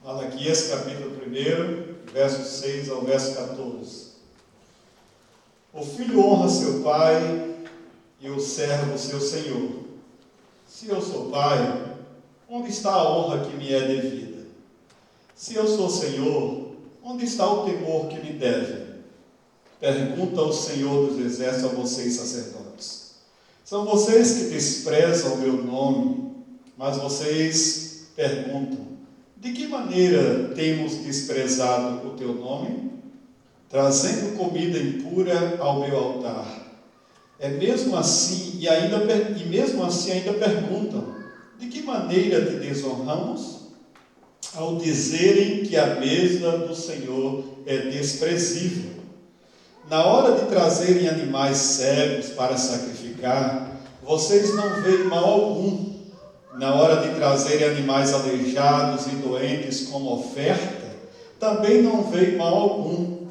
Malaquias capítulo 1, verso 6 ao verso 14. O filho honra seu pai e o servo seu senhor. Se eu sou pai, onde está a honra que me é devida? Se eu sou senhor, onde está o temor que me deve? Pergunta o Senhor dos Exércitos a vocês, sacerdotes. São vocês que desprezam o meu nome, mas vocês perguntam: de que maneira temos desprezado o teu nome? Trazendo comida impura ao meu altar. Mesmo assim ainda perguntam: de que maneira te desonramos? Ao dizerem que a mesa do Senhor é desprezível. Na hora de trazerem animais cegos para sacrificar, vocês não veem mal algum. Na hora de trazerem animais aleijados e doentes como oferta, também não veem mal algum.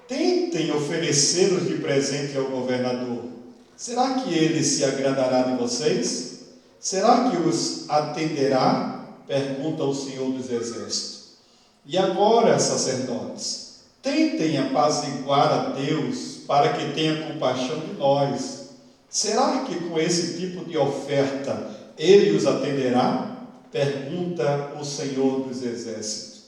Tentem oferecê-los de presente ao governador. Será que ele se agradará de vocês? Será que os atenderá? Pergunta o Senhor dos Exércitos. E agora, sacerdotes, tentem apaziguar a Deus para que tenha compaixão de nós. Será que com esse tipo de oferta Ele os atenderá? Pergunta o Senhor dos Exércitos.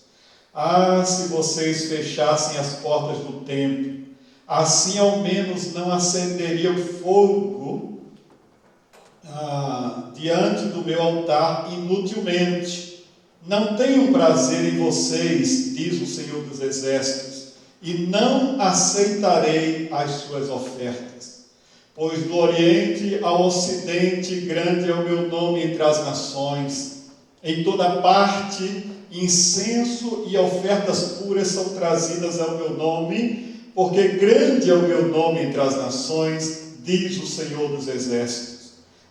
Ah, se vocês fechassem as portas do templo, assim ao menos não acenderia o fogo diante do meu altar inutilmente. Não tenho prazer em vocês, diz o Senhor dos Exércitos, e não aceitarei as suas ofertas. Pois do Oriente ao Ocidente, grande é o meu nome entre as nações. Em toda parte, incenso e ofertas puras são trazidas ao meu nome, porque grande é o meu nome entre as nações, diz o Senhor dos Exércitos.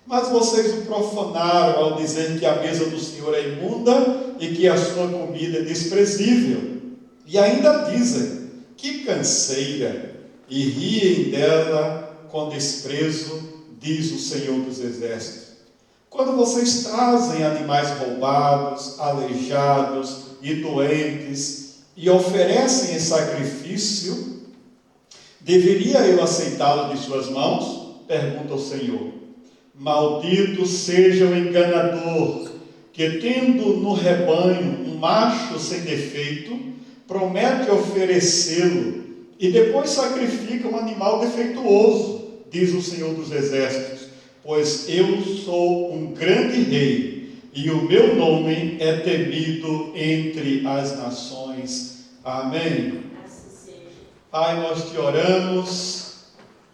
Mas vocês o profanaram ao dizer que a mesa do Senhor é imunda e que a sua comida é desprezível. E ainda dizem: que canseira, e riem dela com desprezo, diz o Senhor dos Exércitos. Quando vocês trazem animais roubados, aleijados e doentes e oferecem em sacrifício, deveria eu aceitá-lo de suas mãos? Pergunta o Senhor. Maldito seja o enganador, que tendo no rebanho um macho sem defeito, promete oferecê-lo e depois sacrifica um animal defeituoso, diz o Senhor dos Exércitos. Pois eu sou um grande rei, e o meu nome é temido entre as nações. Amém. Pai, nós te oramos,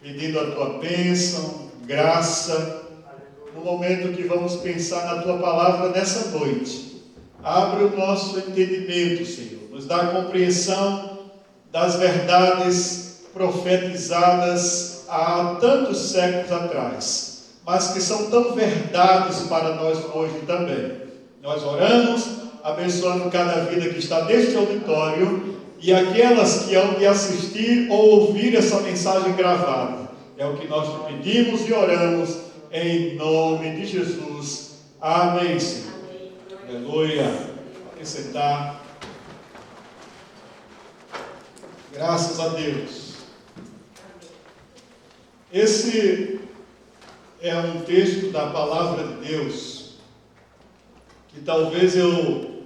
pedindo a tua bênção, graça, no momento que vamos pensar na tua palavra nessa noite. Abre o nosso entendimento, Senhor, nos dá a compreensão das verdades profetizadas há tantos séculos atrás, mas que são tão verdades para nós hoje também. Nós oramos, abençoando cada vida que está neste auditório e aquelas que hão de assistir ou ouvir essa mensagem gravada. É o que nós te pedimos e oramos em nome de Jesus. Amém, Senhor. Aleluia. Pode sentar. Graças a Deus. Esse é um texto da palavra de Deus que talvez eu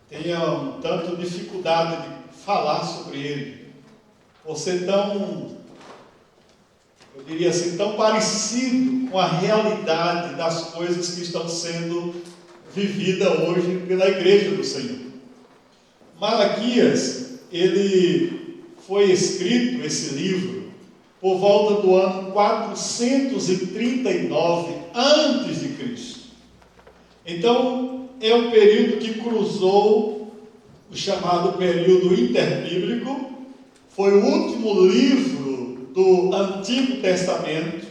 tenha um tanto dificuldade de falar sobre ele, por ser tão, eu diria assim, tão parecido com a realidade das coisas que estão sendo vividas hoje pela igreja do Senhor. Malaquias, ele foi escrito, esse livro, por volta do ano 439 a.C. Então, é um período que cruzou o chamado período interbíblico. Foi o último livro do Antigo Testamento.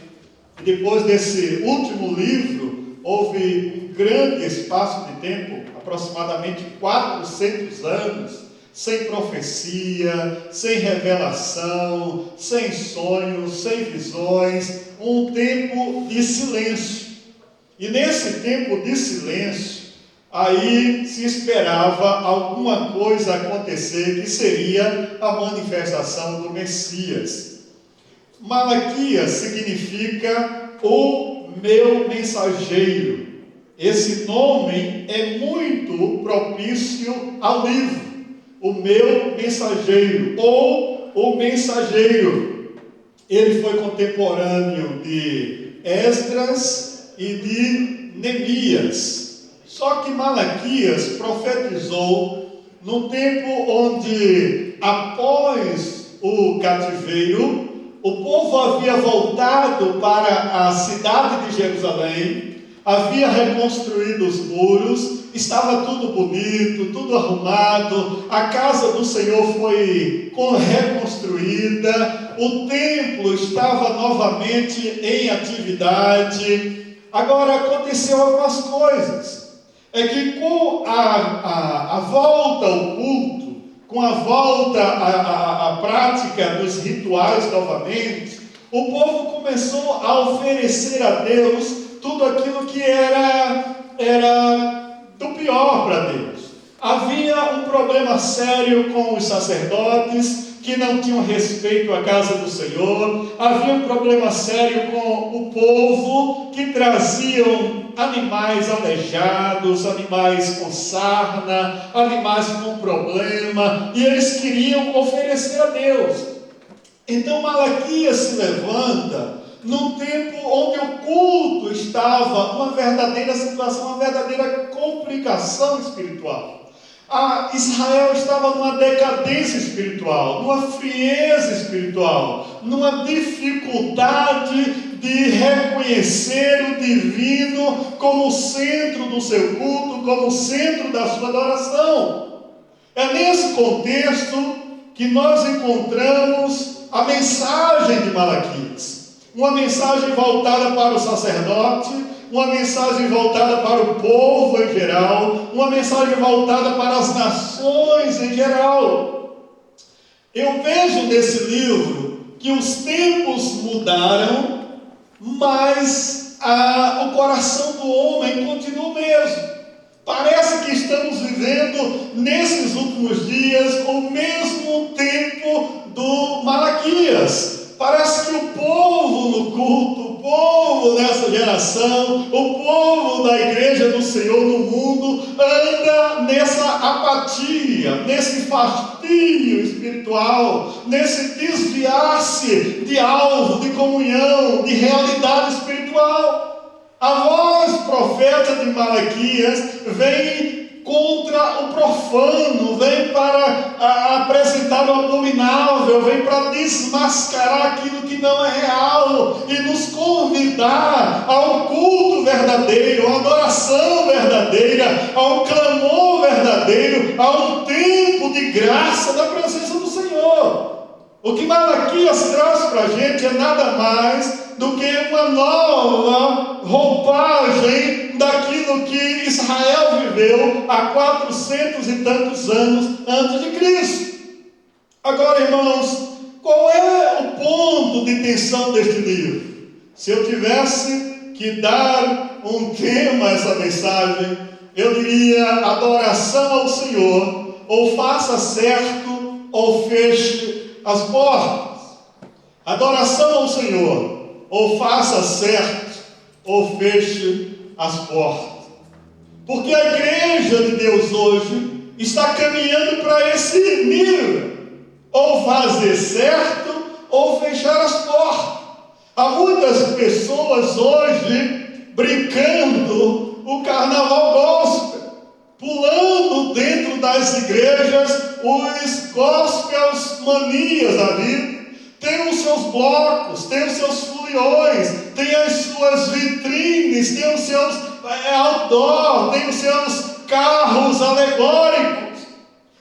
E depois desse último livro, houve um grande espaço de tempo, aproximadamente 400 anos, sem profecia, sem revelação, sem sonhos, sem visões, um tempo de silêncio. E nesse tempo de silêncio, aí se esperava alguma coisa acontecer, que seria a manifestação do Messias. Malaquias significa o meu mensageiro. Esse nome é muito propício ao livro, o meu mensageiro, ou o mensageiro. Ele foi contemporâneo de Esdras e de Neemias. Só que Malaquias profetizou no tempo onde, após o cativeiro, o povo havia voltado para a cidade de Jerusalém, havia reconstruído os muros, estava tudo bonito, tudo arrumado, a casa do Senhor foi reconstruída, o templo estava novamente em atividade. Agora aconteceu algumas coisas. É que com a volta ao culto, com a volta à prática dos rituais novamente, o povo começou a oferecer a Deus tudo aquilo que era do pior para Deus. Havia um problema sério com os sacerdotes, que não tinham respeito à casa do Senhor. Havia um problema sério com o povo, que traziam animais aleijados, animais com sarna, animais com problema, e eles queriam oferecer a Deus. Então Malaquias se levanta num tempo onde o culto estava numa verdadeira situação, uma verdadeira complicação espiritual. Israel estava numa decadência espiritual, numa frieza espiritual, numa dificuldade de reconhecer o divino como centro do seu culto, como centro da sua adoração. É nesse contexto que nós encontramos a mensagem de Malaquias. Uma mensagem voltada para o sacerdote, uma mensagem voltada para o povo em geral, uma mensagem voltada para as nações em geral. Eu vejo nesse livro que os tempos mudaram, mas o coração do homem continua o mesmo. Parece que estamos vivendo nesses últimos dias o mesmo tempo do Malaquias. Parece que o povo no culto, o povo nessa geração, o povo da igreja do Senhor no mundo, anda nessa apatia, nesse fastio espiritual, nesse desviar-se de alvo, de comunhão, de realidade espiritual. A voz profeta de Malaquias vem contra o profano, vem para apresentar o abominável, vem para desmascarar aquilo que não é real e nos convidar ao culto verdadeiro, à adoração verdadeira, ao clamor verdadeiro, a um tempo de graça da presença do Senhor. O que Malaquias traz para a gente é nada mais do que uma nova roupagem daquilo que Israel viveu há 400 e tantos anos antes de Cristo. Agora, irmãos, qual é o ponto de tensão deste livro? Se eu tivesse que dar um tema a essa mensagem, eu diria: adoração ao Senhor, ou faça certo, ou feche as portas. Adoração ao Senhor, ou faça certo, ou feche as portas. Porque a igreja de Deus hoje está caminhando para esse nível, ou fazer certo, ou fechar as portas. Há muitas pessoas hoje brincando o carnaval gospel, pulando dentro das igrejas os gospels manias da vida. Tem os seus blocos, tem os seus foliões, tem as suas vitrines, tem os seus outdoor, tem os seus carros alegóricos.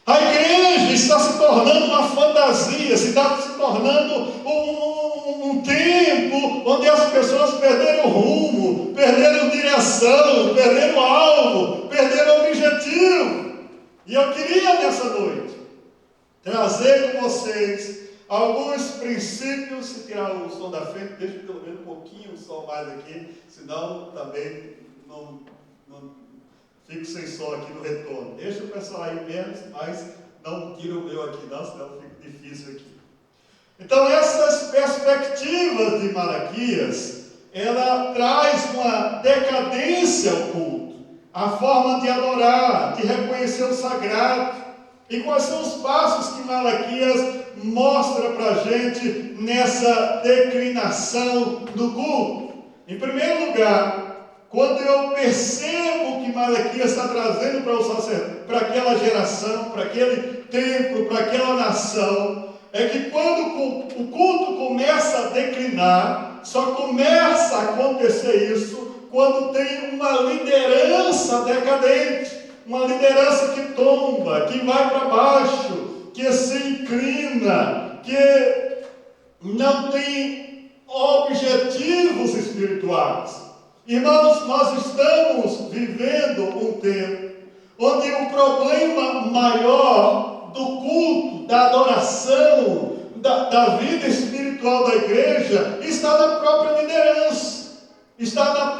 A igreja está se tornando uma fantasia, está se tornando um tempo onde as pessoas perderam rumo, perderam direção, perderam alvo, perderam objetivo. E eu queria nessa noite trazer com vocês alguns princípios. Se tirar o som da frente, deixa pelo menos um pouquinho o som mais aqui, senão também não Fico sem som aqui no retorno. Deixa o pessoal aí menos, mas não tira o meu aqui não, senão fica difícil aqui. Então essas perspectivas de Malaquias, ela traz uma decadência ao culto, a forma de adorar, de reconhecer o sagrado. E quais são os passos que Malaquias mostra para a gente nessa declinação do culto? Em primeiro lugar, quando eu percebo que Malaquias está trazendo para aquela geração, para aquele templo, para aquela nação, é que quando o culto começa a declinar, só começa a acontecer isso quando tem uma liderança decadente, uma liderança que tomba, que vai para baixo, que se inclina, que não tem objetivos espirituais. Irmãos, nós estamos vivendo um tempo onde o problema maior do culto, da adoração, da vida espiritual da igreja está na própria liderança, está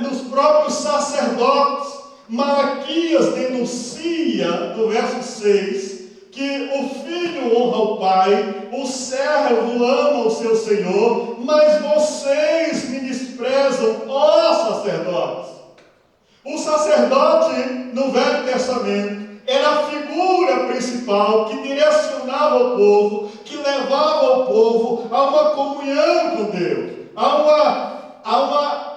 nos próprios sacerdotes. Malaquias denuncia, no verso 6, que o filho honra o pai, o servo ama o seu senhor, mas vocês me desprezam, ó sacerdotes. O sacerdote, no Velho Testamento, era a figura principal que direcionava o povo, que levava o povo a uma comunhão com Deus, a uma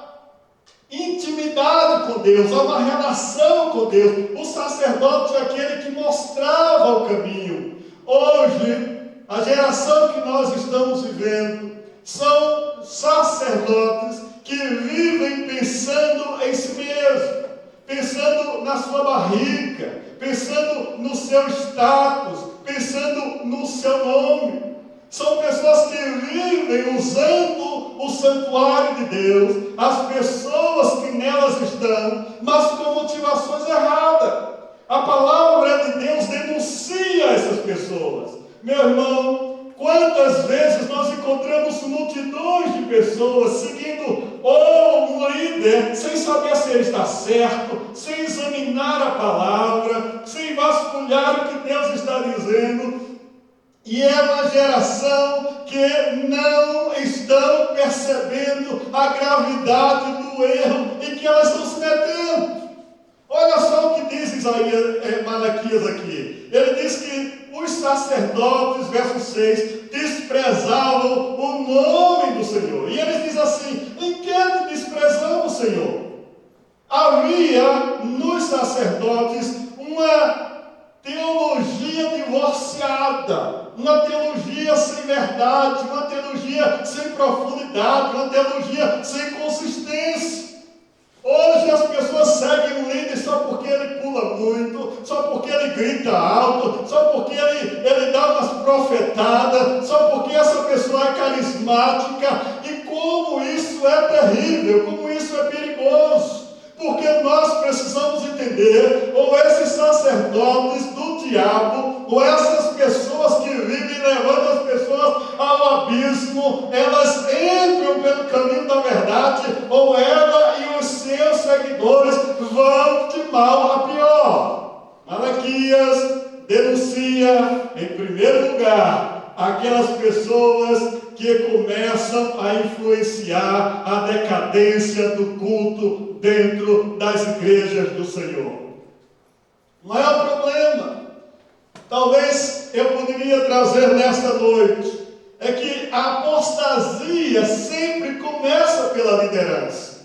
intimidade com Deus, a uma relação com Deus. O sacerdote é aquele que mostrava o caminho. Hoje, a geração que nós estamos vivendo são sacerdotes que vivem pensando em si mesmo, pensando na sua barriga, pensando no seu status, pensando no seu nome. São pessoas que vivem usando o santuário de Deus, as pessoas que nelas estão, mas com motivações erradas. A palavra de Deus denuncia essas pessoas. Meu irmão, quantas vezes nós encontramos multidões de pessoas seguindo um líder, sem saber se ele está certo, sem examinar a palavra, sem vasculhar o que Deus está dizendo. E é uma geração que não estão percebendo a gravidade do erro em que elas estão se metendo. Olha só o que diz Malaquias aqui. Ele diz que os sacerdotes, verso 6, desprezavam o nome do Senhor. E ele diz assim: em que desprezamos o Senhor? Havia nos sacerdotes uma teologia divorciada, uma teologia sem verdade, uma teologia sem profundidade, uma teologia sem consistência. Hoje as pessoas seguem o líder só porque ele pula muito, só porque ele grita alto, só porque ele dá umas profetadas, só porque essa pessoa é carismática. E como isso é terrível, como isso é perigoso. Porque nós precisamos entender, ou esses sacerdotes do diabo, ou essas pessoas que vivem levando as pessoas ao abismo, elas entram pelo caminho da verdade, ou ela e os seus seguidores vão de mal a pior. Malaquias denuncia, em primeiro lugar, aquelas pessoas que começam a influenciar a decadência do culto dentro das igrejas do Senhor. O maior problema, talvez eu poderia trazer nesta noite, é que a apostasia sempre começa pela liderança.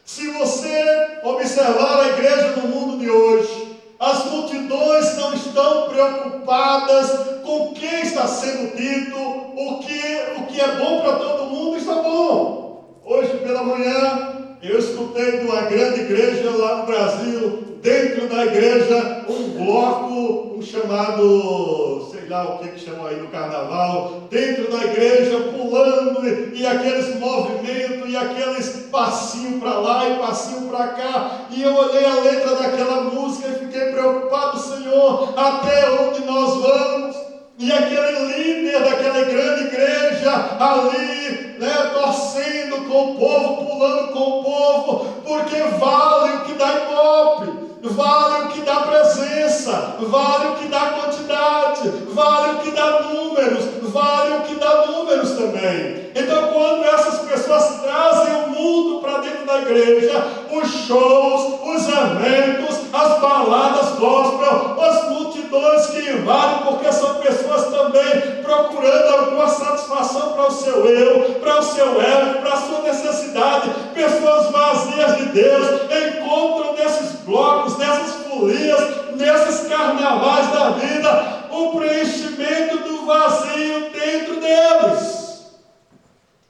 Se você observar a igreja no mundo de hoje, as multidões não estão preocupadas com o que está sendo dito, o que é bom para todo mundo está bom. Hoje pela manhã eu escutei de uma grande igreja lá no Brasil, dentro da igreja, um bloco chamado, sei lá o que chamam aí no carnaval, dentro da igreja, pulando, e aqueles movimentos, e aqueles passinho para lá e passinho para cá, e eu olhei a letra daquela música e fiquei preocupado: Senhor, até onde nós vamos? E aquele líder daquela grande igreja ali, torcendo com o povo, pulando com o povo, porque vale o que dá dá ibope, vale o que dá presença, vale o que dá quantidade, vale o que dá números, vale o que dá números também. Então, quando essas pessoas trazem o mundo para dentro da igreja, os shows, os eventos, as baladas gospel, as multidões que invadem, porque são pessoas também procurando alguma satisfação para o seu eu, para o seu ego, para a sua necessidade, pessoas vazias de Deus, encontram nesses blocos, nessas folias, nesses carnavais da vida, o preenchimento do vazio dentro deles.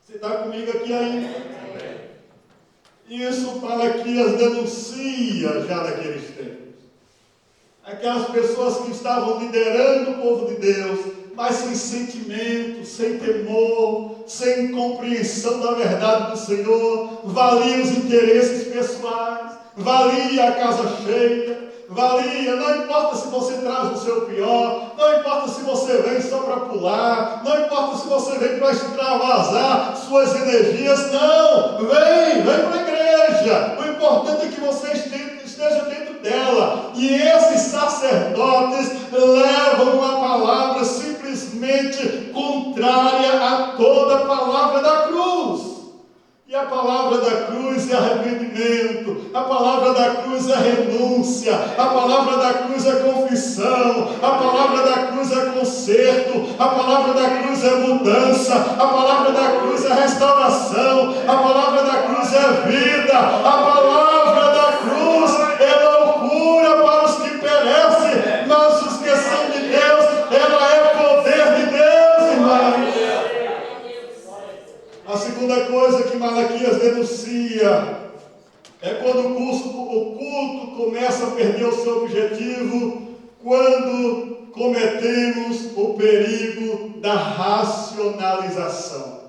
Você está comigo aqui ainda? Isso Malaquias denuncia já naqueles tempos. Aquelas pessoas que estavam liderando o povo de Deus, mas sem sentimento, sem temor, sem compreensão da verdade do Senhor, valia os interesses pessoais, valia a casa cheia, valia, não importa se você traz o seu pior, não importa se você vem só para pular, não importa se você vem para extravasar suas energias, não, vem para a igreja, o importante é que você esteja dentro dela, e esses sacerdotes levam uma palavra simplesmente contrária a toda a palavra da cruz. E a palavra da cruz é arrependimento, a palavra da cruz é renúncia, a palavra da cruz é confissão, a palavra da cruz é conserto, a palavra da cruz é mudança, a palavra da cruz é restauração, a palavra da cruz é vida, a palavra da cruz é loucura para os que perecem, mas os que são de Deus, ela é poder de Deus, irmãos. A segunda coisa que Malaquias denuncia é quando o culto começa a perder o seu objetivo, quando cometemos o perigo da racionalização.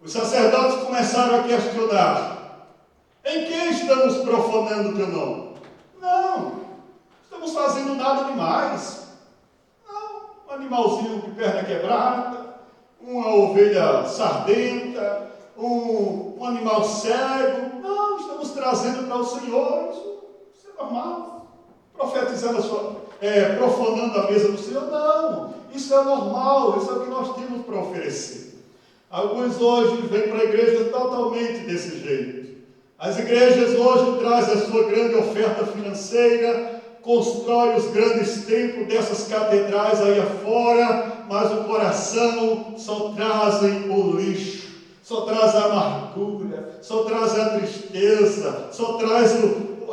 Os sacerdotes começaram a questionar: em que estamos profanando o teu nome? Não estamos fazendo nada demais. Não, um animalzinho de perna quebrada, uma ovelha sardenta, um animal cego. Não, estamos trazendo para o Senhor. Isso é normal. Profetizando profanando a mesa do Senhor. Não, isso é normal, isso é o que nós temos para oferecer. Alguns hoje vêm para a igreja totalmente desse jeito. As igrejas hoje trazem a sua grande oferta financeira, constrói os grandes templos dessas catedrais aí afora, mas o coração só trazem o lixo, só traz a amargura, só traz a tristeza, só traz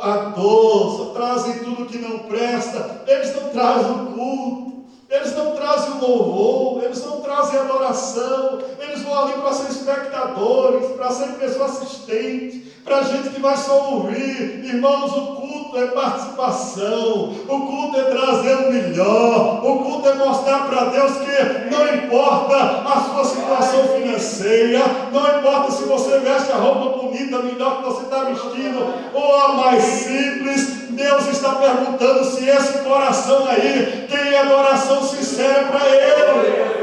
a dor, só trazem tudo que não presta. Eles não trazem o culto, eles não trazem o louvor, eles não trazem a adoração, eles vão ali para ser espectadores, para ser pessoa assistente, para gente que vai só ouvir. Irmãos, o culto é participação, o culto é trazer o melhor, o culto é mostrar para Deus que não importa a sua situação financeira, não importa se você veste a roupa bonita, melhor que você está vestindo, ou a mais simples. Deus está perguntando se esse coração aí tem adoração sincera para Ele.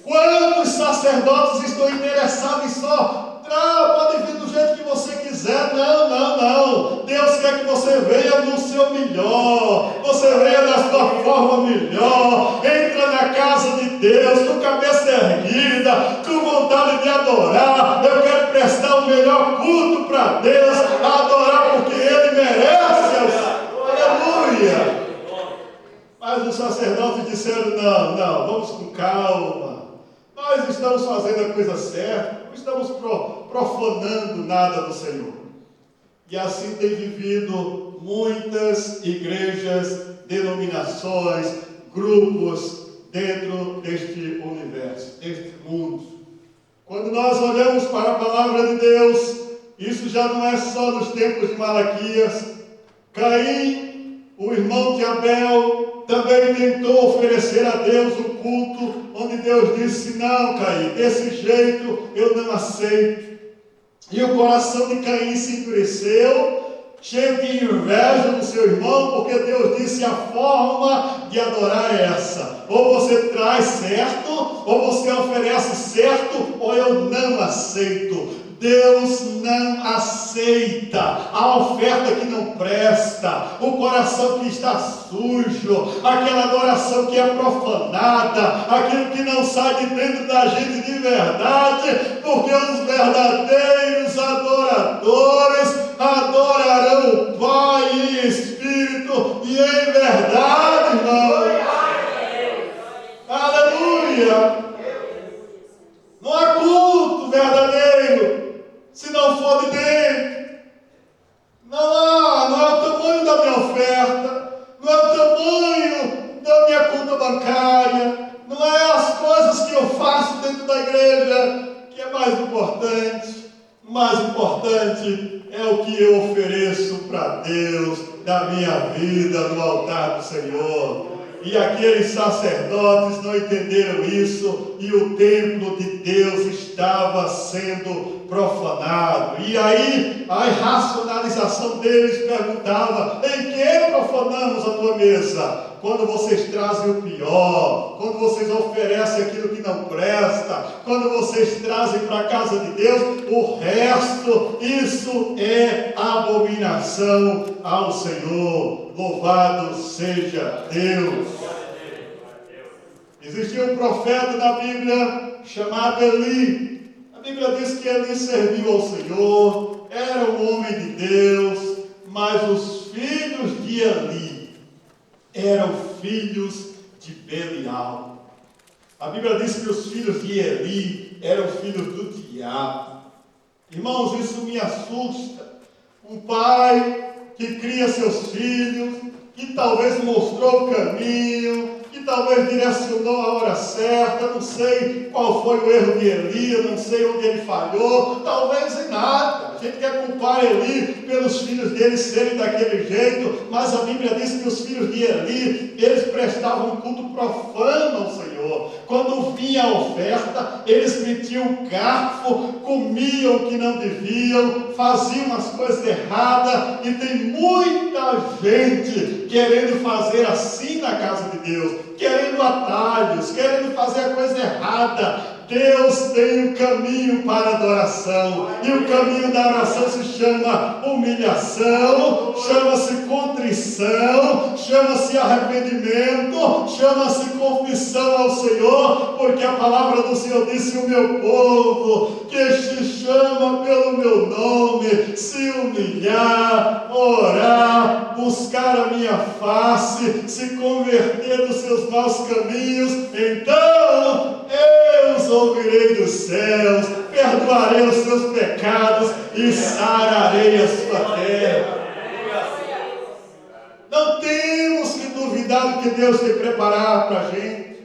Quantos sacerdotes estão interessados em só pode vir do jeito que você quiser? Não. Deus quer que você venha no seu melhor, você venha da sua forma melhor, entra na casa de Deus com cabeça erguida, com vontade de adorar. Eu quero prestar o melhor culto para Deus, adorar porque Ele merece. Aleluia. Mas os sacerdotes disseram: não, vamos com calma. Nós estamos fazendo a coisa certa, não estamos profanando nada do Senhor. E assim tem vivido muitas igrejas, denominações, grupos dentro deste universo, deste mundo. Quando nós olhamos para a palavra de Deus, isso já não é só nos tempos de Malaquias. Caim, o irmão de Abel, também tentou oferecer a Deus o culto, onde Deus disse: não, Caim, desse jeito eu não aceito. E o coração de Caim se endureceu, cheio de inveja do seu irmão, porque Deus disse: a forma de adorar é essa: ou você traz certo, ou você oferece certo, ou eu não aceito. Deus não aceita a oferta que não presta, o coração que está sujo, aquela adoração que é profanada, aquilo que não sai de dentro da gente de verdade, porque os verdadeiros adoradores adorarão o Pai em espírito e em verdade, irmão. Aleluia! Não há culto verdadeiro se não for de dentro. Não é o tamanho da minha oferta, não é o tamanho da minha conta bancária, não é as coisas que eu faço dentro da igreja que é mais importante. O mais importante é o que eu ofereço para Deus da minha vida no altar do Senhor. E aqueles sacerdotes não entenderam isso, e o templo de Deus estava sendo profanado. E aí a racionalização deles perguntava: em que profanamos a tua mesa? Quando vocês trazem o pior, quando vocês oferecem aquilo que não presta, quando vocês trazem para a casa de Deus o resto, isso é abominação ao Senhor. Louvado seja Deus. Existia um profeta na Bíblia chamado Eli. A Bíblia diz que Eli serviu ao Senhor, era um homem de Deus, mas os filhos de Eli eram filhos de Belial. A Bíblia diz que os filhos de Eli eram filhos do diabo. Irmãos, isso me assusta. Um pai que cria seus filhos, que talvez mostrou o caminho, que talvez direcionou a hora certa, não sei qual foi o erro de Eli, não sei onde ele falhou, talvez em nada. A gente quer culpar Eli pelos filhos dele serem daquele jeito, mas a Bíblia diz que os filhos de Eli, eles prestavam um culto profano ao Senhor. Quando vinha a oferta, eles metiam o garfo, comiam o que não deviam, faziam as coisas erradas, e tem muita gente querendo fazer assim na casa de Deus, querendo atalhos, querendo fazer a coisa errada. Deus tem um caminho para a adoração, e o caminho da oração se chama humilhação, chama-se contrição, chama-se arrependimento, chama-se confissão ao Senhor, porque a palavra do Senhor disse: o meu povo que se chama pelo meu nome se humilhar, orar, buscar a minha face, se converter dos seus maus caminhos, então eu os ouvirei dos céus, perdoarei os seus pecados e sararei a sua terra. Não temos que duvidar do que Deus tem preparado para a gente.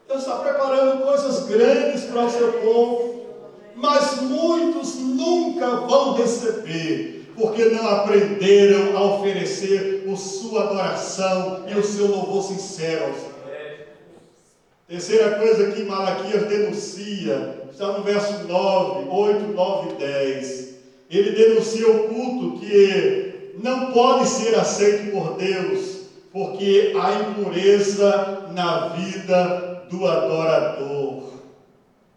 Deus está preparando coisas grandes para o seu povo, mas muitos nunca vão receber, porque não aprenderam a oferecer a sua adoração e o seu louvor sincero ao Senhor. Terceira coisa que Malaquias denuncia, está no verso 9, 8, 9 e 10. Ele denuncia o culto que não pode ser aceito por Deus, porque há impureza na vida do adorador.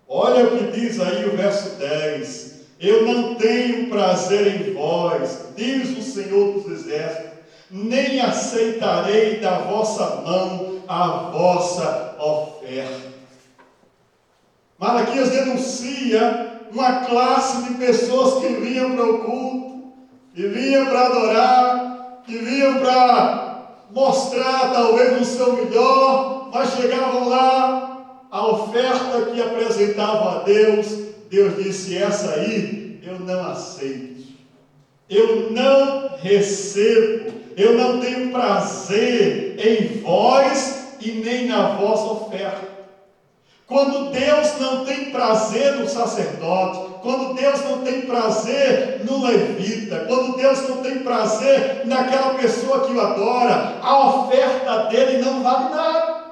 Olha o que diz aí o verso 10. Eu não tenho prazer em vós, diz o Senhor dos Exércitos, nem aceitarei da vossa mão a vossa oferta. Malaquias denuncia uma classe de pessoas que vinham para o culto, que vinham para adorar, que vinham para mostrar talvez o seu melhor, mas chegavam lá, a oferta que apresentavam a Deus, Deus disse: essa aí eu não aceito, eu não recebo, eu não tenho prazer em vós e nem na vossa oferta. Quando Deus não tem prazer no sacerdote, quando Deus não tem prazer no levita, quando Deus não tem prazer naquela pessoa que o adora, a oferta dele não vale nada.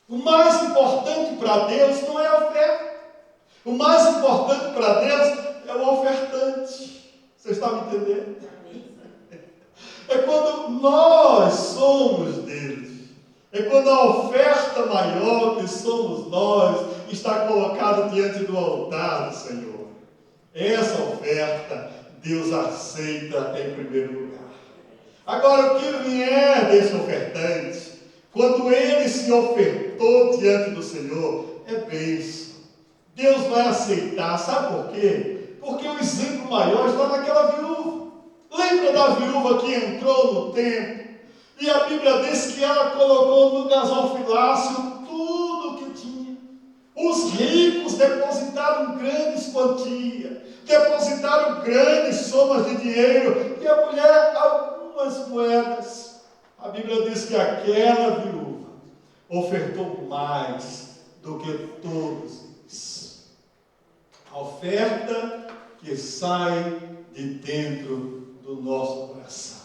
O mais importante para Deus não é a oferta. O mais importante para Deus é o ofertante. Você está me entendendo? É quando nós somos deles. É quando a oferta maior, que somos nós, está colocada diante do altar do Senhor. oferta, Deus aceita em primeiro lugar. Agora, o que vier desse ofertante, quando ele se ofertou diante do Senhor, é bênção. Deus vai aceitar, sabe por quê? Porque o exemplo maior está naquela viúva. Lembra da viúva que entrou no templo? E a Bíblia diz que ela colocou no gasofilácio tudo que tinha. Os ricos depositaram grandes quantias, depositaram grandes somas de dinheiro, e a mulher algumas moedas. A Bíblia diz que aquela viúva ofertou mais do que todos eles. A oferta que sai de dentro do nosso coração.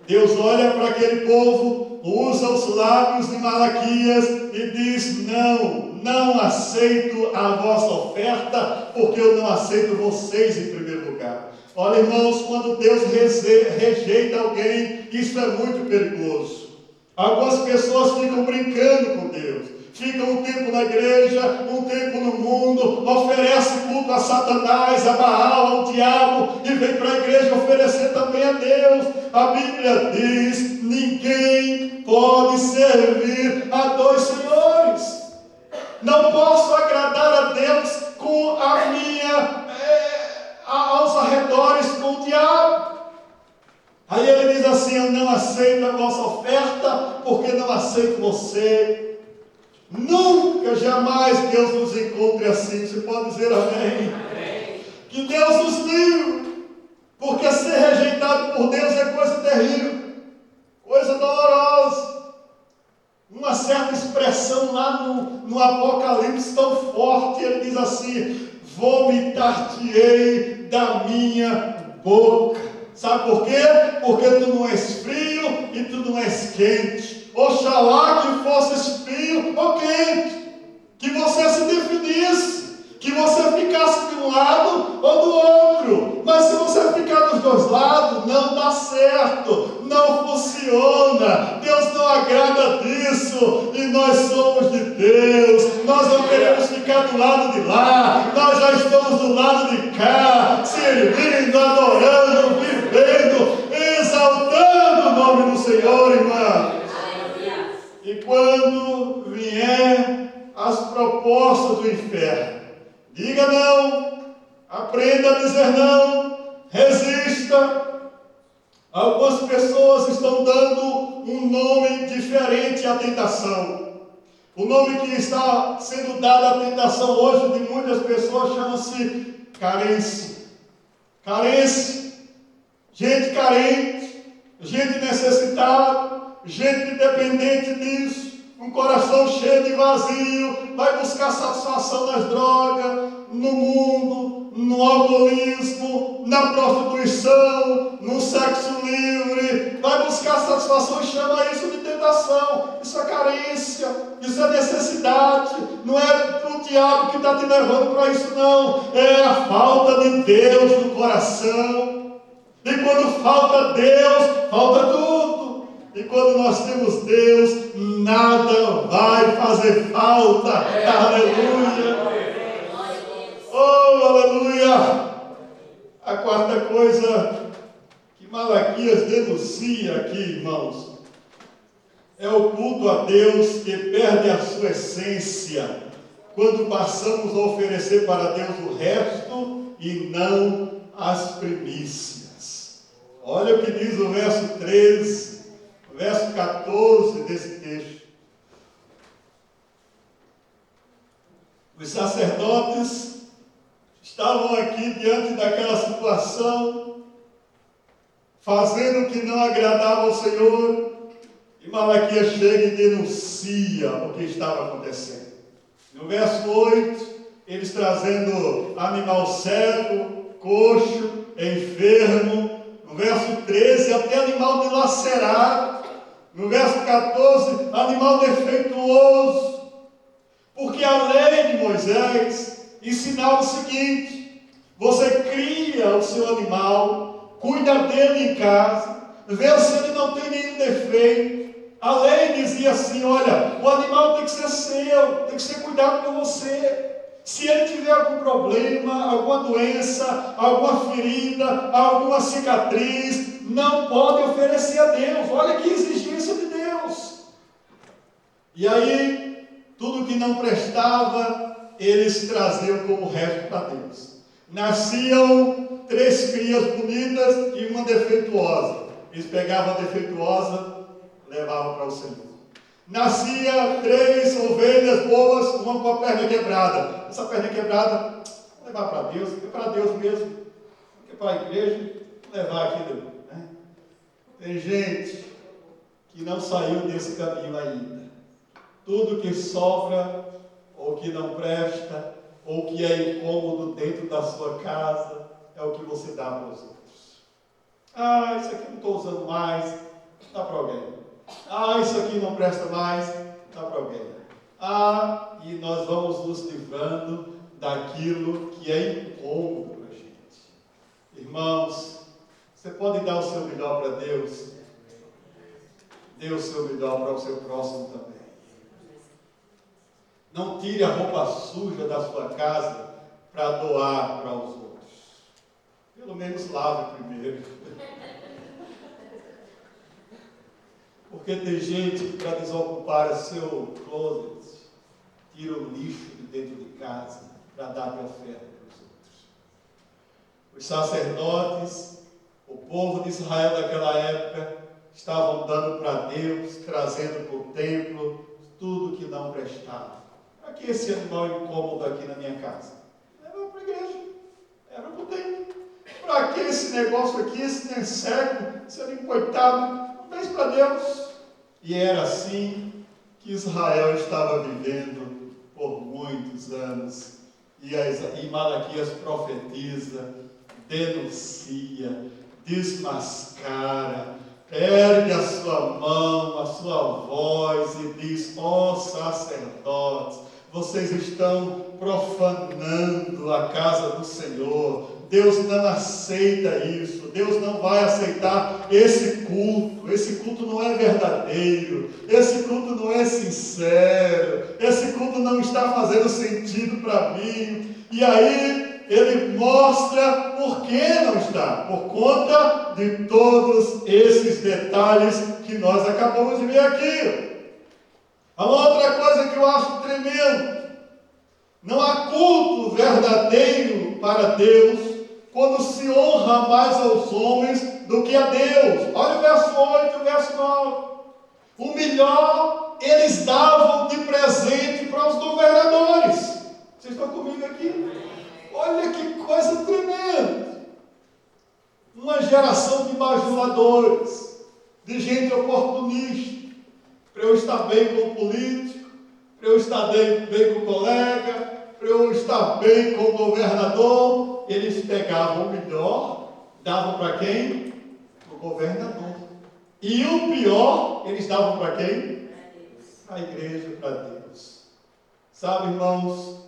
Deus olha para aquele povo, usa os lábios de Malaquias e diz: não aceito a vossa oferta, porque eu não aceito vocês em primeiro lugar. Olha, irmãos, quando Deus rejeita alguém, isso é muito perigoso. Algumas pessoas ficam brincando com Deus, ficam um tempo na igreja, um tempo no mundo, oferece culto a Satanás, a Baal, ao diabo, e vem para a igreja oferecer também a Deus. A Bíblia diz: ninguém pode servir a dois senhores. Não posso agradar a Deus com a minha, aos arredores, com o diabo. Aí ele diz assim: eu não aceito a vossa oferta, porque não aceito você. Nunca, jamais Deus nos encontre assim. Você pode dizer amém? Amém. Que Deus nos livre, porque ser rejeitado por Deus é coisa terrível, coisa dolorosa. Uma certa expressão lá no Apocalipse tão forte, ele diz assim: vomitar-te-ei da minha boca. Sabe por quê? Porque tu não és frio e tu não és quente. Oxalá que fosses frio ou quente, que você se definisse, que você ficasse de um lado ou do outro. Mas se você ficar dos dois lados, não dá certo, não funciona. Deus não agrada disso, e nós somos de Deus. Nós não queremos ficar do lado de lá, nós já estamos do lado de cá, servindo, adorando, vivendo, exaltando o nome do Senhor, irmão. E quando vier as propostas do inferno, diga não, aprenda a dizer não, resista. Algumas pessoas estão dando um nome diferente à tentação. O nome que está sendo dado à tentação hoje de muitas pessoas chama-se carência. Carência. Gente carente, gente necessitada, gente dependente disso, um coração cheio de vazio, vai buscar satisfação nas drogas, no mundo, no alcoolismo, na prostituição, no sexo livre, vai buscar satisfação e chama isso de tentação. Isso é carência, isso é necessidade, não é o diabo que está te levando para isso, não, é a falta de Deus no coração. E quando falta Deus, falta tudo. E quando nós temos Deus, nada vai fazer falta. Aleluia. Oh, aleluia. A quarta coisa que Malaquias denuncia aqui, irmãos, é o culto a Deus que perde a sua essência quando passamos a oferecer para Deus o resto e não as primícias. Olha o que diz o verso 13, o verso 14 desse texto. Os sacerdotes estavam aqui diante daquela situação, fazendo o que não agradava ao Senhor, e Malaquias chega e denuncia o que estava acontecendo. No verso 8, eles trazendo animal cego, coxo, enfermo. No verso 13, até animal dilacerado. No verso 14, animal defeituoso. Porque a lei de Moisés ensinava o seguinte: você cria o seu animal, cuida dele em casa, vê se ele não tem nenhum defeito. A lei dizia assim: olha, o animal tem que ser seu, tem que ser cuidado por você. Se ele tiver algum problema, alguma doença, alguma ferida, alguma cicatriz, não pode oferecer a Deus. Olha que exigência de Deus. E aí, tudo que não prestava, eles traziam como resto para Deus. Nasciam 3 crias bonitas e uma defeituosa. Eles pegavam a defeituosa, levavam para o Senhor. Nascia 3 ovelhas boas, uma com a perna quebrada. Essa perna quebrada, vou levar para Deus, é para Deus mesmo, porque para a igreja, vou levar aquilo. Né? Tem gente que não saiu desse caminho ainda. Tudo que sobra, ou que não presta, ou que é incômodo dentro da sua casa, é o que você dá para os outros. Ah, isso aqui não estou usando mais, dá para alguém. Ah, isso aqui não presta mais, dá para alguém. Ah, e nós vamos nos livrando daquilo que é incômodo para a gente. Irmãos, você pode dar o seu melhor para Deus, dê o seu melhor para o seu próximo também. Não tire a roupa suja da sua casa para doar para os outros. Pelo menos lave primeiro. Porque tem gente que, para desocupar seu closet, tira o lixo de dentro de casa para dar de oferta para os outros. Os sacerdotes, o povo de Israel daquela época, estavam dando para Deus, trazendo para o templo, tudo que não prestava. Para que esse animal incômodo aqui na minha casa? Era para a igreja, era para o templo. Para que esse negócio aqui, esse nem cego, esse coitado, não fez para Deus. E era assim que Israel estava vivendo por muitos anos. E Malaquias profetiza, denuncia, desmascara, ergue a sua mão, a sua voz e diz: ó sacerdotes, vocês estão profanando a casa do Senhor. Deus não aceita isso. Deus não vai aceitar esse culto. Esse culto não é verdadeiro. Esse culto não é sincero. Esse culto não está fazendo sentido para mim. E aí ele mostra por que não está. Por conta de todos esses detalhes que nós acabamos de ver aqui. Há uma outra coisa que eu acho tremendo. Não há culto verdadeiro para Deus quando se honra mais aos homens do que a Deus. Olha o verso 8 e o verso 9. O melhor eles davam de presente para os governadores. Vocês estão comigo aqui? Olha que coisa tremenda. Uma geração de bajuladores, de gente oportunista, para eu estar bem com o político, para eu estar bem com o colega, para eu estar bem com o governador. Eles pegavam o melhor, davam para quem? Para o governador. E o pior, eles davam para quem? Para a igreja, para Deus. Sabe, irmãos,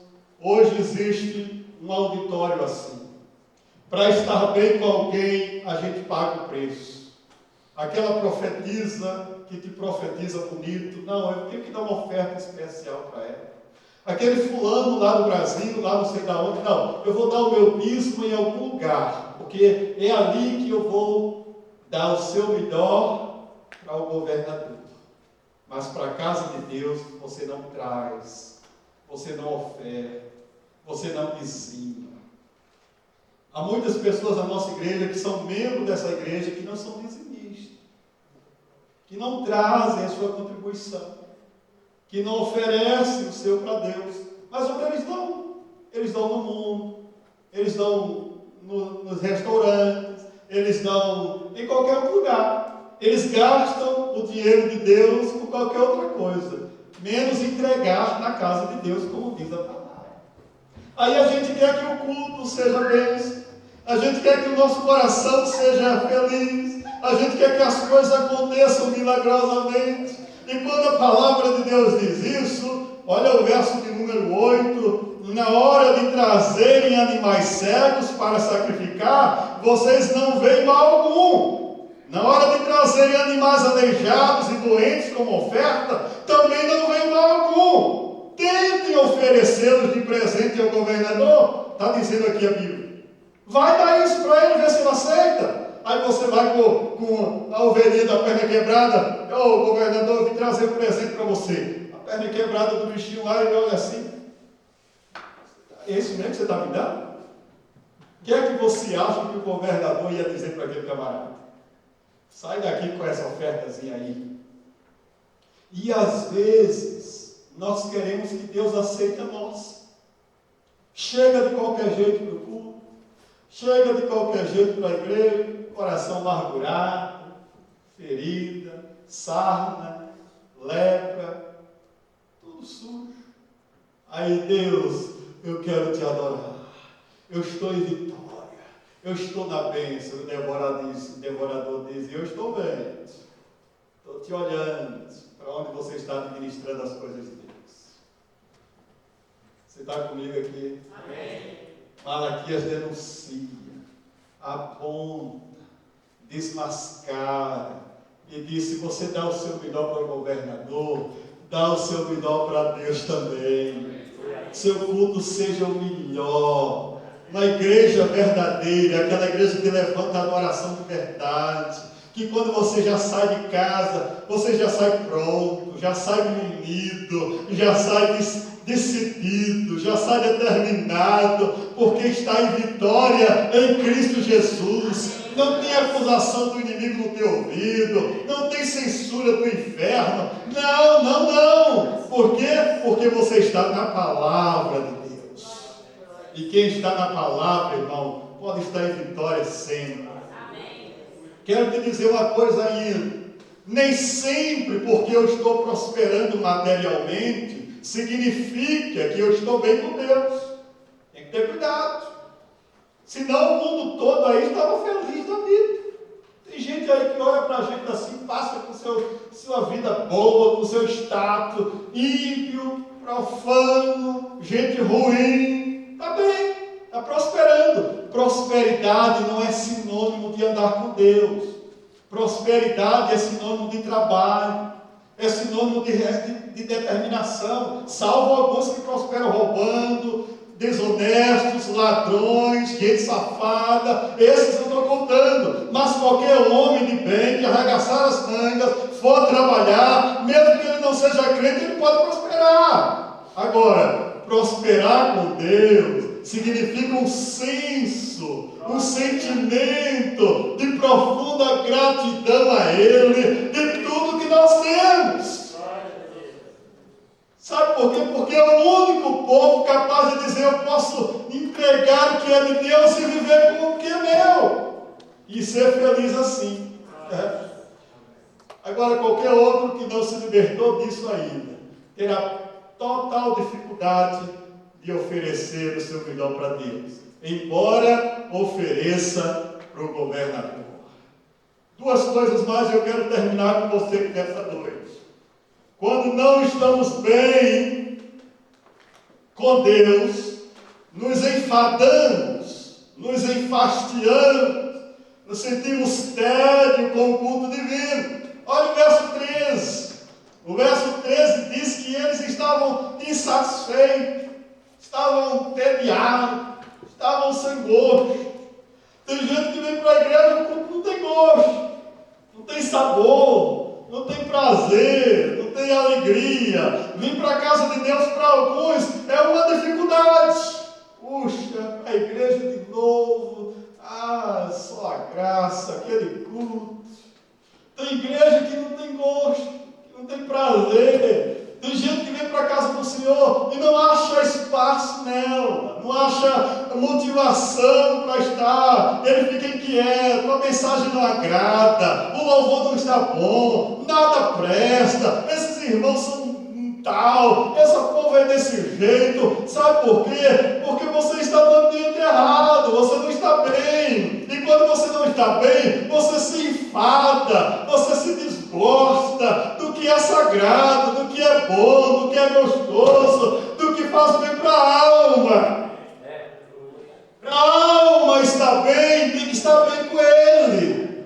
hoje existe um auditório assim. Para estar bem com alguém, a gente paga o preço. Aquela profetisa que te profetiza bonito, não, eu tenho que dar uma oferta especial para ela. Aquele fulano lá do Brasil, lá não sei de onde, não, eu vou dar o meu dízimo em algum lugar, porque é ali que eu vou dar o seu melhor para o governador. Mas para a casa de Deus, você não traz, você não oferta, você não dizima. Há muitas pessoas na nossa igreja que são membros dessa igreja que não são dizimistas, que não trazem a sua contribuição, que não oferecem o seu para Deus. Mas o que eles dão? Eles dão no mundo, eles dão nos restaurantes, eles dão em qualquer outro lugar. Eles gastam o dinheiro de Deus com qualquer outra coisa, menos entregar na casa de Deus, como diz a palavra. Aí a gente quer que o culto seja bênção, a gente quer que o nosso coração seja feliz, a gente quer que as coisas aconteçam milagrosamente. E quando a palavra de Deus diz isso, olha o verso de número 8, na hora de trazerem animais cegos para sacrificar, vocês não veem mal algum. Na hora de trazerem animais aleijados e doentes como oferta, também não veem mal algum. tentem oferecê-los de presente ao governador. Está dizendo aqui a Bíblia. Vai dar isso para ele, ver se ele aceita. Aí você vai com a ovelhinha da perna quebrada. Ô, governador, eu vim trazer um presente para você. A perna quebrada do bichinho lá, ele olha assim. É isso mesmo que você está me dando? O que é que você acha que o governador ia dizer para aquele camarada? Sai daqui com essa ofertazinha aí. E às vezes, nós queremos que Deus aceite a nós. Chega de qualquer jeito para o culto. Chega de qualquer jeito para a igreja. Coração amargurado, ferida, sarna, lepra, tudo sujo. Aí Deus, eu quero te adorar. Eu estou em vitória. Eu estou na bênção. O devorador diz, eu estou vendo. Estou te olhando para onde você está administrando as coisas de Deus. Você está comigo aqui? Amém. Malaquias denuncia, aponta, desmascara e diz: se você dá o seu melhor para o governador, dá o seu melhor para Deus também. Seu culto seja o melhor. Na igreja verdadeira, aquela igreja que levanta a adoração de verdade, que quando você já sai de casa, você já sai pronto, já sai munido, já sai decidido, já sai determinado, porque está em vitória em Cristo Jesus. Não tem acusação do inimigo no teu ouvido, não tem censura do inferno. Não. Por quê? Porque você está na palavra de Deus. E quem está na palavra, irmão, pode estar em vitória sempre. Quero te dizer uma coisa ainda. Nem sempre porque eu estou prosperando materialmente, significa que eu estou bem com Deus. Tem que ter cuidado. Senão o mundo todo aí estava feliz da vida. Tem gente aí que olha para a gente assim, passa com sua vida boa, com seu status ímpio, profano, gente ruim. Está bem, está prosperando. Prosperidade não é sinônimo de andar com Deus. Prosperidade é sinônimo de trabalho, é sinônimo de determinação. Salvo alguns que prosperam roubando, desonestos, ladrões, gente safada, esses eu estou contando. Mas qualquer homem de bem que arregaçar as mangas, for trabalhar, mesmo que ele não seja crente, ele pode prosperar. Agora, prosperar com Deus significa um senso, um sentimento de profunda gratidão a Ele, de tudo que nós temos. Sabe por quê? Porque é o único povo capaz de dizer: eu posso entregar o que é de Deus e viver com o que é meu, e ser feliz assim. Agora, qualquer outro que não se libertou disso ainda, terá total dificuldade de oferecer o seu melhor para Deus, embora ofereça para o governador. Duas coisas mais eu quero terminar com você nessa noite. Quando não estamos bem com Deus, nos enfadamos, nos enfastiamos, nos sentimos tédio com o culto divino. Olha o verso 13. O verso 13 diz que eles estavam insatisfeitos, estavam entediados, estavam sem gosto. Tem gente que vem para a igreja, o culto não tem gosto, não tem sabor, não tem prazer, não tem alegria. Vir para a casa de Deus para alguns é uma dificuldade. Puxa, a igreja de novo, só a graça, aquele culto. Tem igreja que não tem gosto, que não tem prazer. Tem gente que vem para a casa do Senhor e não acha espaço nela, não acha motivação para estar, ele fica inquieto, a mensagem não agrada, o louvor não está bom, nada presta, esses irmãos são tal, essa povo é desse jeito. Sabe por quê? Porque você está no ambiente errado, você não está bem, e quando você não está bem, você se enfada, você se desgosta do que é sagrado, do que é bom, do que é gostoso, do que faz bem para a alma. A alma está bem, tem que estar bem com Ele.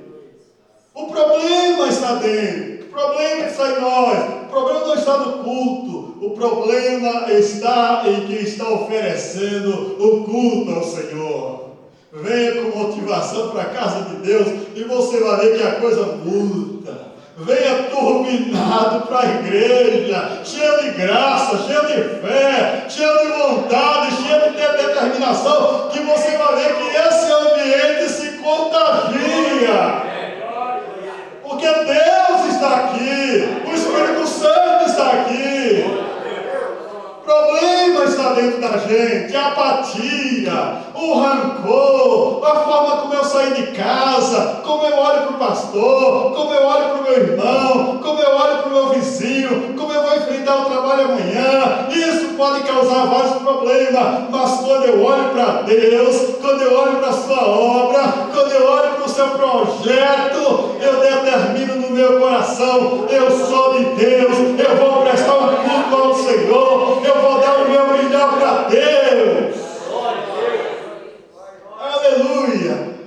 O problema está dentro, o problema está em nós, o problema não está no o culto. O problema está em quem está oferecendo o culto ao Senhor. Venha com motivação para a casa de Deus e você vai ver que a coisa muda. Venha turbinado para a igreja, cheio de graça, cheio de fé, cheio de vontade, cheio de determinação, que você vai ver que esse ambiente se contagia. Porque Deus está aqui, o Espírito Santo está aqui. O problema está dentro da gente, a apatia, o rancor, a forma como eu saí de casa, como eu olho para o pastor, como eu olho para o meu irmão, como eu olho para o meu vizinho, como eu vou enfrentar o trabalho amanhã. Isso pode causar vários problemas, mas quando eu olho para Deus, quando eu olho para a sua obra, quando eu olho para o seu projeto, eu determino no meu coração: eu sou de Deus, eu vou prestar um culto ao Senhor, eu vou dar o meu melhor para Deus. Aleluia.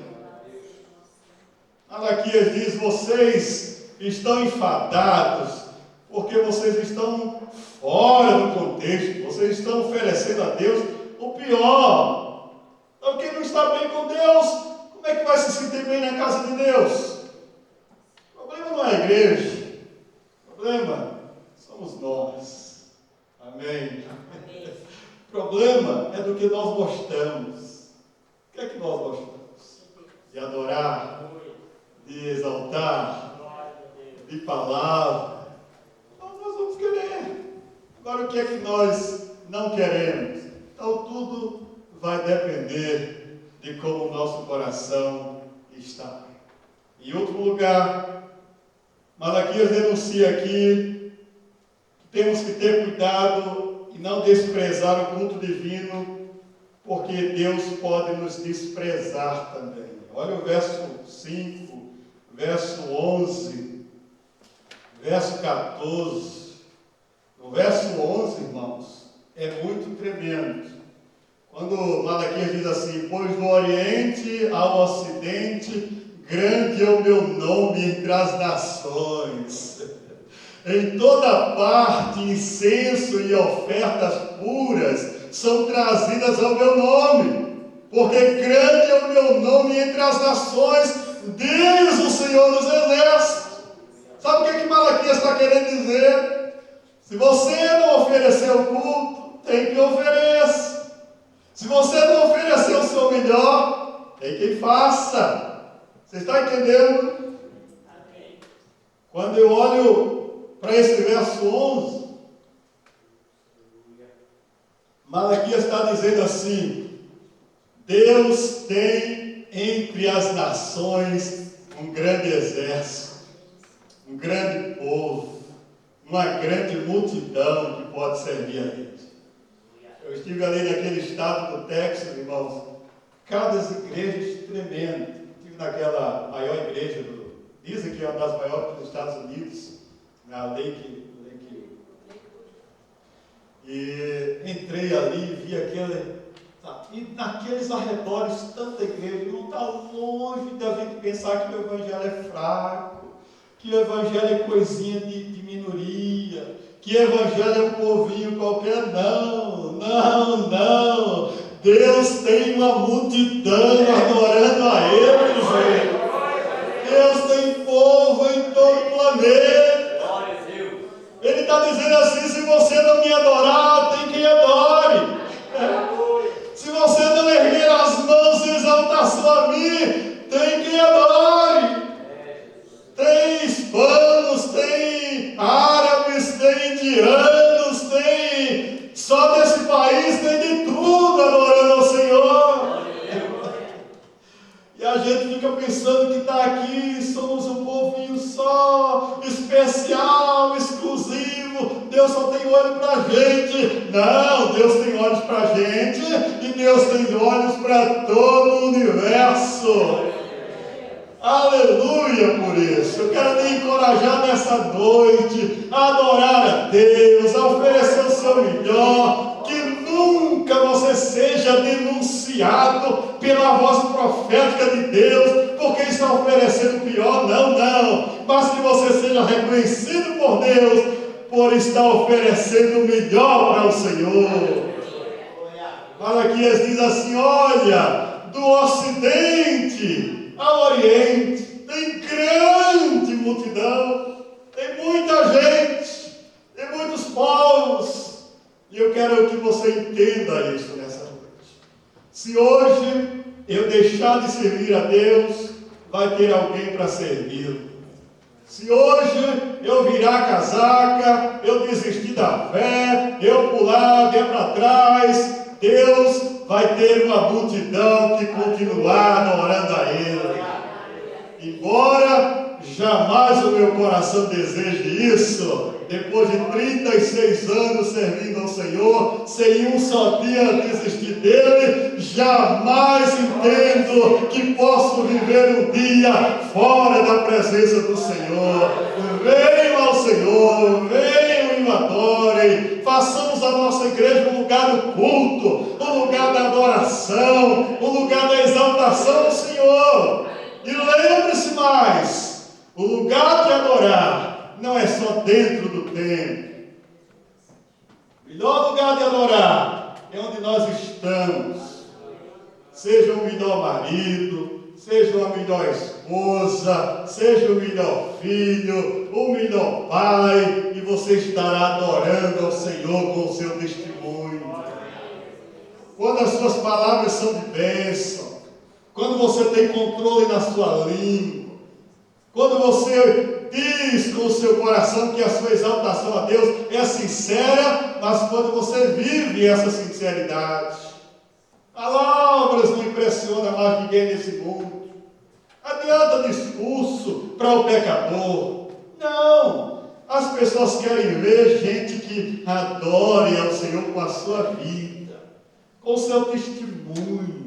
Malaquias diz: vocês estão enfadados porque vocês estão fora do contexto, vocês estão oferecendo a Deus o pior. Então quem não está bem com Deus, como é que vai se sentir bem na casa de Deus? O problema não é a igreja, o problema somos nós. Amém? O problema é do que nós gostamos. O que é que nós gostamos? De adorar, de exaltar, de palavra. Então nós vamos querer. Agora o que é que nós não queremos? Então tudo vai depender de como o nosso coração está. Em outro lugar, Malaquias denuncia aqui que temos que ter cuidado e não desprezar o culto divino, porque Deus pode nos desprezar também. Olha o verso 5, verso 11, verso 14. No verso 11, irmãos, é muito tremendo. Quando Malaquias diz assim: pois do Oriente ao Ocidente, grande é o meu nome entre as nações. Em toda parte, incenso e ofertas puras são trazidas ao meu nome, porque grande é o meu nome entre as nações, diz o Senhor dos Exércitos. Sabe o que Malaquias está querendo dizer? Se você não oferecer o culto, tem que oferecer. Se você não oferecer o seu melhor, tem quem faça. Você está entendendo? Quando eu olho para esse verso 11, Malaquias está dizendo assim: Deus tem entre as nações um grande exército, um grande povo, uma grande multidão que pode servir a Ele. Eu estive ali naquele estado do Texas, irmãos, cada igreja tremenda. Estive naquela maior igreja, dizem que é uma das maiores dos Estados Unidos, na Lake. E entrei ali e vi e naqueles arredores, tanta igreja. Não está longe da gente pensar que o evangelho é fraco, que o evangelho é coisinha de minoria, que o evangelho é um povinho qualquer. Não. Deus tem uma multidão adorando a Ele, gente. Deus tem povo em todo o planeta. Ele está dizendo assim: se você não me adorar, tem quem adore. Se você não erguer as mãos em exaltação a mim, tem quem adore. Tem hispanos, tem árabes, tem indianos, tem só desse país, tem de tudo adorando ao Senhor. E a gente fica pensando que está aqui, somos um povinho só, especial, exclusivo. Deus só tem olho para a gente. Não, Deus tem olhos para a gente e Deus tem olhos para todo o universo. Aleluia por isso. Eu quero te encorajar nessa noite a adorar a Deus, a oferecer o seu melhor, que nunca você seja denunciado pela voz profética de Deus, porque está oferecendo o pior. Não, mas que você seja reconhecido por Deus, por estar oferecendo o melhor para o Senhor. Malaquias diz assim: olha, do ocidente ao oriente, tem grande multidão, tem muita gente, tem muitos povos, e eu quero que você entenda isso nessa noite. Se hoje eu deixar de servir a Deus, vai ter alguém para servi-lo. Se hoje eu virar a casaca, eu desistir da fé, eu pular, der para trás, Deus vai ter uma multidão que continuar adorando a Ele. Embora jamais o meu coração deseje isso, depois de 36 anos servindo ao Senhor, sem um só dia desistir dele, jamais entendo que posso viver um dia fora da presença do Senhor. Venham ao Senhor, venham e o adorem, façamos a nossa igreja um lugar do culto, um lugar da adoração, um lugar da exaltação do Senhor. E lembre-se mais, o lugar de adorar não é só dentro do templo. O melhor lugar de adorar é onde nós estamos. Seja o melhor marido, seja a melhor esposa, seja o melhor filho, o melhor pai, e você estará adorando ao Senhor com o seu testemunho. Quando as suas palavras são de bênção, quando você tem controle na sua língua, quando você diz com o seu coração que a sua exaltação a Deus é sincera, mas quando você vive essa sinceridade, palavras não impressionam mais ninguém nesse mundo. Adianta discurso para o pecador. Não, as pessoas querem ver gente que adore ao Senhor com a sua vida, com o seu testemunho.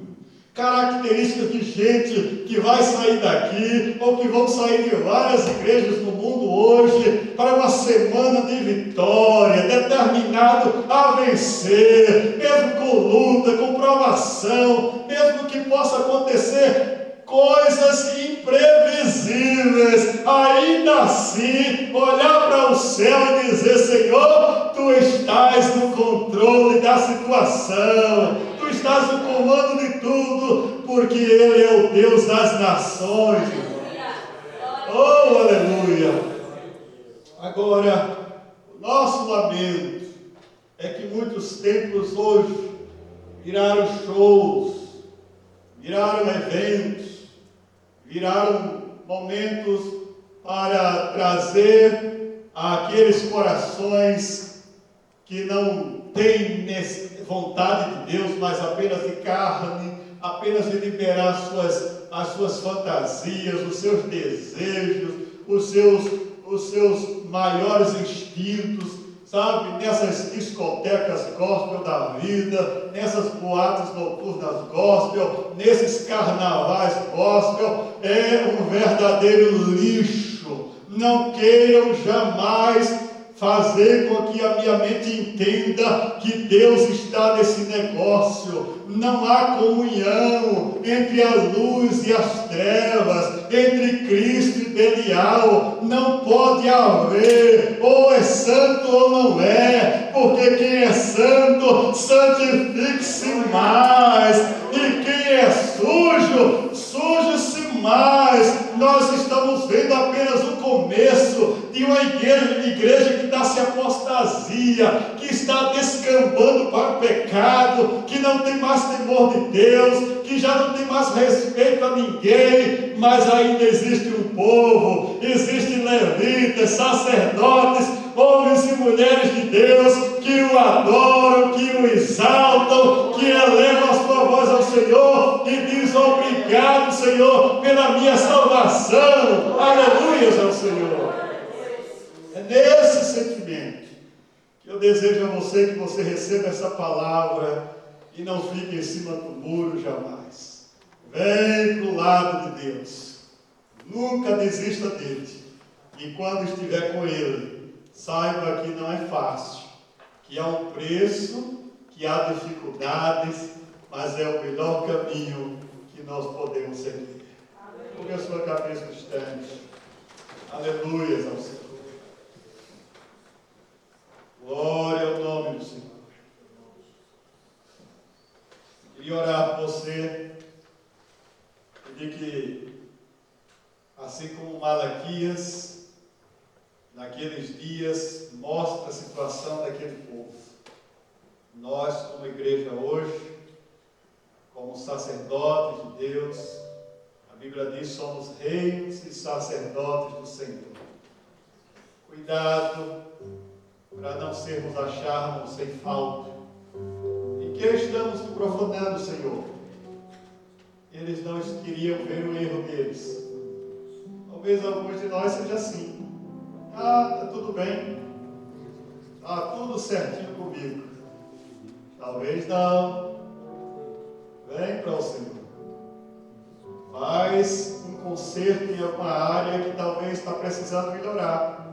Características de gente que vai sair daqui, ou que vão sair de várias igrejas no mundo hoje, para uma semana de vitória, determinado a vencer, mesmo com luta, com provação, mesmo que possa acontecer coisas imprevisíveis, ainda assim, olhar para o céu e dizer: Senhor, Tu estás no controle da situação, Tu estás no comando de tudo, porque Ele é o Deus das nações. Oh, aleluia! Agora, o nosso lamento é que muitos templos hoje viraram shows, viraram eventos, viraram momentos para trazer àqueles corações que não têm vontade de Deus, mas apenas de carne, apenas de liberar as suas fantasias, os seus desejos, os seus maiores instintos, sabe, nessas discotecas gospel da vida, nessas boates noturnas gospel, nesses carnavais gospel. É um verdadeiro lixo. Não queiram jamais fazer com que a minha mente entenda que Deus está nesse negócio. Não há comunhão entre a luz e as trevas, entre Cristo e Belial. Não pode haver, ou é santo ou não é, porque quem é santo, santifique-se mais, e quem é sujo, suje-se mais. Nós estamos vendo apenas o começo de uma igreja que está-se apostasia, que está descambando para o pecado, que não tem mais temor de Deus, que já não tem mais respeito a ninguém, mas ainda existe um povo, existem levitas, sacerdotes, homens e mulheres de Deus, que o adoram, que o exaltam, que elevam a sua voz ao Senhor e diz: obrigado, Senhor, pela minha salvação. Aleluias ao Senhor. É nesse sentimento que eu desejo a você que você receba essa palavra e não fique em cima do muro jamais. Vem para o lado de Deus. Nunca desista dele. E quando estiver com Ele, saiba que não é fácil, que há um preço, que há dificuldades, mas é o melhor caminho que nós podemos seguir. Põe a sua cabeça no instante. Aleluias ao Senhor. de que, assim como Malaquias, naqueles dias, mostra a situação daquele povo, nós, como igreja hoje, como sacerdotes de Deus, a Bíblia diz, somos reis e sacerdotes do Senhor. Cuidado para não sermos acharmos sem falta. Em que estamos profanando, Senhor? Eles não queriam ver o erro deles. Talvez alguns de nós seja assim. Está tudo bem. Está tudo certinho comigo. Talvez não. Vem para o Senhor. Faz um conserto em alguma área que talvez está precisando melhorar.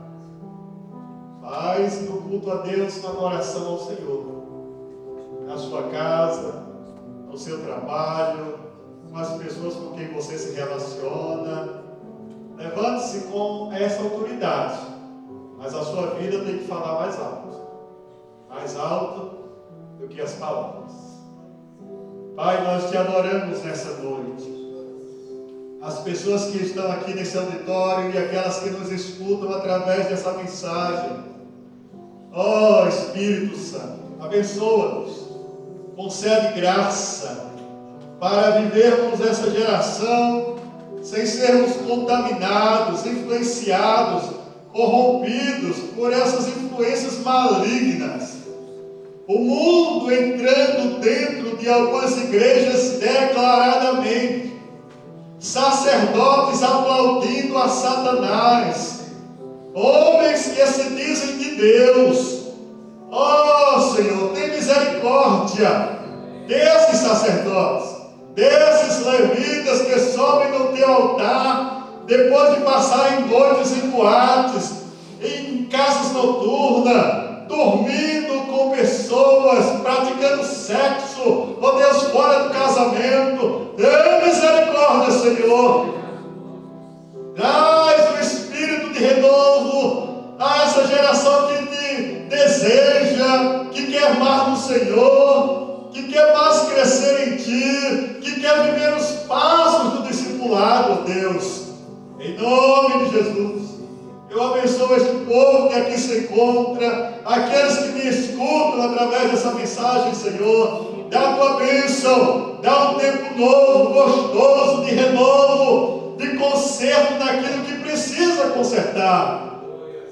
Faz no culto a Deus uma oração ao Senhor. Na sua casa, no seu trabalho, com as pessoas com quem você se relaciona. Levante-se com essa autoridade. Mas a sua vida tem que falar mais alto. Mais alto do que as palavras. Pai, nós te adoramos nessa noite. As pessoas que estão aqui nesse auditório e aquelas que nos escutam através dessa mensagem. Ó Espírito Santo, abençoa-nos. Concede graça para vivermos essa geração sem sermos contaminados, influenciados, corrompidos por essas influências malignas. O mundo entrando dentro de algumas igrejas declaradamente, sacerdotes aplaudindo a Satanás, homens que se dizem de Deus. Ó Senhor, tem misericórdia desses sacerdotes, desses levitas que sobem no teu altar, depois de passar em noites, em boates, em casas noturnas, dormindo com pessoas, praticando sexo, ó Deus, fora do casamento. Tem misericórdia, Senhor. Traz o espírito de renovo a essa geração que te deseja, que quer amar no Senhor, que quer mais crescer em Ti, que quer viver os passos do discipulado, Deus. Em nome de Jesus, eu abençoo este povo que aqui se encontra, aqueles que me escutam através dessa mensagem, Senhor. Dá a Tua bênção, dá um tempo novo, gostoso, de renovo, de conserto naquilo que precisa consertar.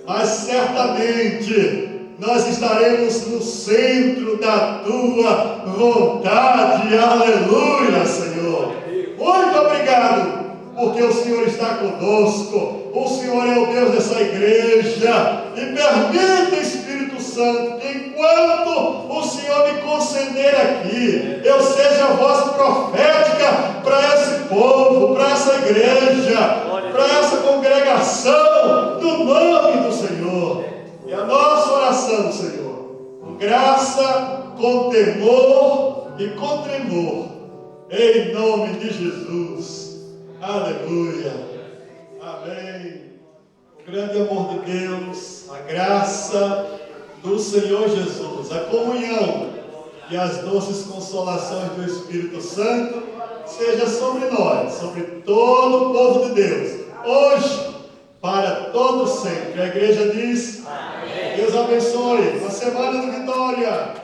Mas certamente nós estaremos no centro da Tua vontade. Aleluia, Senhor. Muito obrigado, porque o Senhor está conosco. O Senhor é o Deus dessa igreja. E permita, Espírito Santo, que enquanto o Senhor me conceder aqui, eu seja a voz profética para esse povo, para essa igreja, para essa congregação, no nome do Senhor. E a nossa oração, Senhor, com graça, com temor e com tremor, em nome de Jesus. Aleluia. Amém. O grande amor de Deus, a graça do Senhor Jesus, a comunhão e as doces consolações do Espírito Santo seja sobre nós, sobre todo o povo de Deus, hoje, para todo sempre. A igreja diz: amém. Deus abençoe. Uma semana de vitória.